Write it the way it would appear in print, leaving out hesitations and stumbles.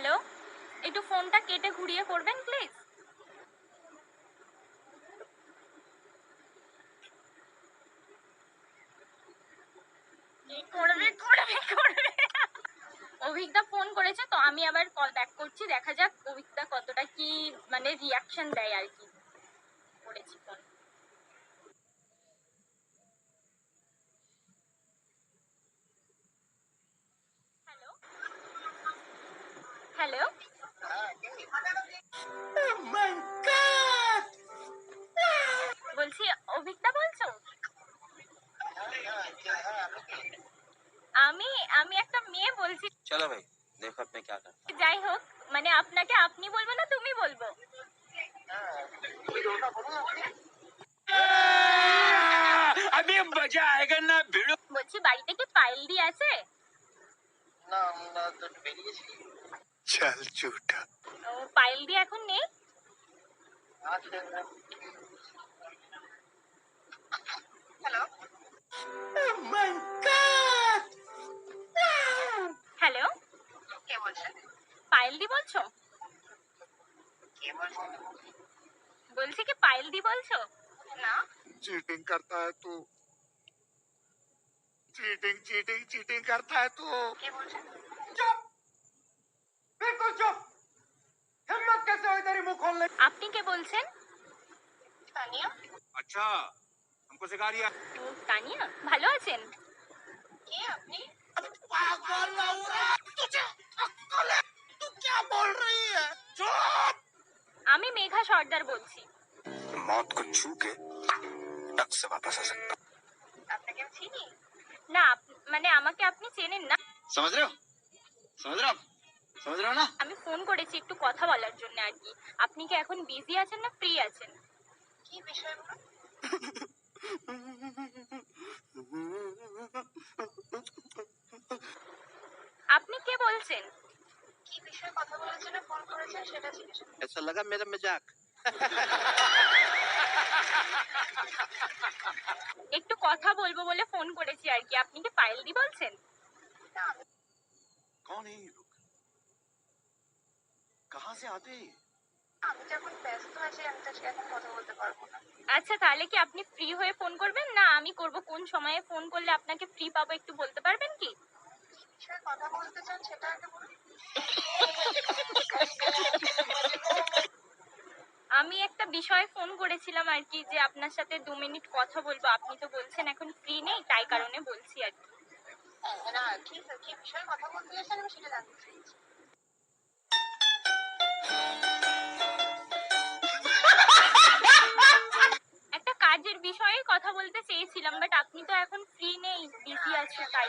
Hello, একটু ফোনটা কেটে ঘুরিয়ে করবেন প্লিজ। করবে করবে করবে। অভিকদা ফোন করেছে তো আমি আবার কল ব্যাক করছি, দেখা যাক অভিকদা কতটা কি মানে রিয়াকশন দেয় আর কি। করেছি ফোন। হ্যালো হ্যালো, বলছি অভিকদা বলছো? আমি আমি একটা মেয়ে বলছি। चलो भाई देखो अब मैं क्या करता हूँ। যাই হোক, মানে আপনাকে আপনি বলবো না তুমি বলবো? अभी मजा आएगा ना भिड़ो। বলছি বাড়িতে কি পাইল দি আছে? না না তো বেরিয়েছি। চল ঝুটা। ও পাইল দি এখন নেই? হ্যালো হ্যালো, কে বলছেন? পাইল দি বলছো? কে বলছেন? বলছি কি পাইল দি বলছো? না। चीटिंग करता है तू। चीटिंग चीटिंग चीटिंग करता है तू। কে বলছেন? चुप, बिल्कुल चुप। हिम्मत कैसे हुई तेरी मुंह खोलने? আপনি কে বলছেন? তানিয়া। अच्छा हमको सिखा दिया। ও তানিয়া, ভালো আছেন? কে আপনি? पागल औरत तुझे अक्कल है? तू क्या बोल रही है? चुप। আমি মেঘা সর্দার বলছি। मौत को छू के टक से वापस आ सकता हूँ। আপনাকে আমি চিনি? না, মানে আমাকে আপনি চেনেন না। समझ रहे हो? समझ रहे हो? समझ रहे हो ना? আমি ফোন করেছি একটু কথা বলার জন্য আর কি। আপনি কি এখন বিজি আছেন না ফ্রি আছেন? কি বিষয় বলুন? আপনি কে বলছেন? কি বিষয়ে কথা বলার জন্য ফোন করেছেন সেটা জিজ্ঞেস করুন। ऐसा लगा मेरा मजाक। একটু কথা বলবো বলে ফোন করেছি আর কি। আপনি কি পাইল দি বলছেন? না, कौन है ये लोग? कहाँ से आते हैं? আমি যখন ব্যস্ত আছি আমি তো এখন কথা বলতে পারবো না। আচ্ছা, তাহলে কি আপনি ফ্রি হয়ে ফোন করবেন না আমি করব? কোন সময়ে ফোন করলে আপনাকে ফ্রি পাবো একটু বলতে পারবেন কি? কি বিষয়ে কথা বলতে চান সেটা আগে বলুন। আমি একটা বিষয়ে ফোন করেছিলাম আর কি, যে আপনার সাথে 2 মিনিট কথা বলবো। আপনি তো বলছেন এখন ফ্রি নেই, তাই কারণে বলছি আর কি। না, ঠিক আছে, কি বিষয়ে কথা বলতে চাইছেন আমি সেটা জানতে চাইছি। একটা কাজের বিষয়ে কথা বলতে চেয়েছিলাম, বাট আপনি তো এখন ফ্রি নেই, বিজি আছে তাই।